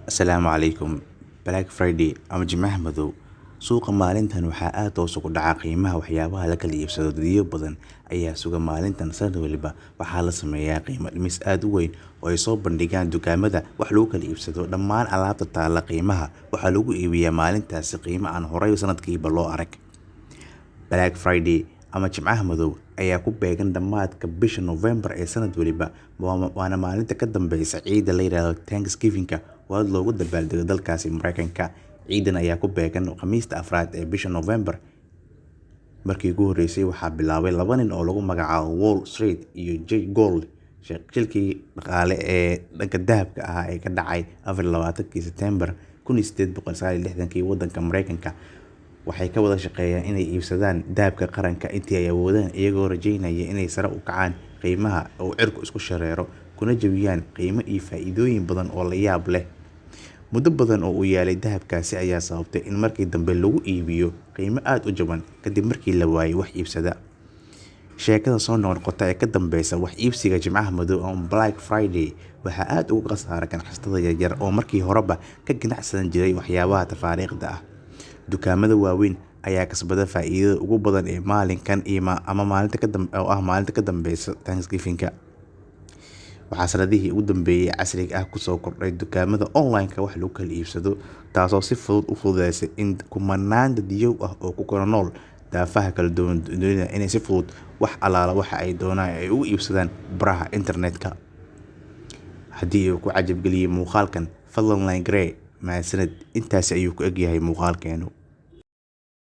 Asalaamu calaykum. Black Friday ama Jimcaha Madow. Suuqa maalintan waxaa aad hoos ugu dhaca qiimaha waxyaabaha la kala iibsado. Dadyo badan ayaa suga maalintan sanad waliba waxaa la sameeyaa qiimo dhimis aad u weyn oo ay soo bandhigaan dukaamada wax lagu kala iibsado. Dhammaan alaabta taalla qiimaha waxaa lagu iibiyaa maalintaasi qiimo aan horay sanadkiiba loo arag. Black Friday ama Jimcaha Madow ayaa ku beegan dhammaadka bisha November ee sanad waliba, waana maalinta ka dambeysa ciida la yiraahdo Thanksgiving-ka oo loogu dabaaldego dalkaasi Mareykanka. Ciidan ayaa ku beegan Khamiista afraad ee bisha November. Markii ugu horeysay waxaa bilaabay laba nin oo lagu magacaabo Wall Street iyo Jay Gould. Shilkii dhaqaale ee dhanka dahabka ah ee ka dhacay 24 September 1869 waddanka Mareykanka. Waxay ka wada shaqeeyeen inay iibsadaan dahabka qaranka intii ay awoodaan, iyagoo rajeynaya inay sare u kacaan qiimaha oo cirku isku shareero kuna jabiyaan qiimo iyo faa'iidooyin badan oo la yaab leh. Muddo badan oo uu yaalay dahabkaasi ayaa sababtay in markii dambe lagu iibiyo qiimo aad u jaban kadib markii la waayay wax iibsada. Sheekada soo noqota ee ka dambeysa wax iibsiga Jimcaha Madow ama Black Friday waxaa aad uga khasaara ganacsatada yaryar oo markii horeba ka ganacsan jiray waxyaabaha tafaariiqda ah. Dukaamada waaweyn ayaa kasbada faa'iidada ugu badan ee maalinkan ama maalinta ka dambeysa Thanksgiving-ka. Waxaa sanadihii ugu dambeeyay casriga ah kusoo kordhay dukaamada online-ka wax lagu kala iibsado, taasoo si fudud u fududeysay in kumanaan dadyow ah oo ku kala nool daafaha kala duwan dunida inay si fudud wax alaala waxa ay doonaan ay ugu iibsadaan baraha internetka. Haddii uu ku cajab geliyay muuqaalkan, fadlan like garee. Mahadsanid. Intaasi ayuu ku eg yahay muuqaalkeenu.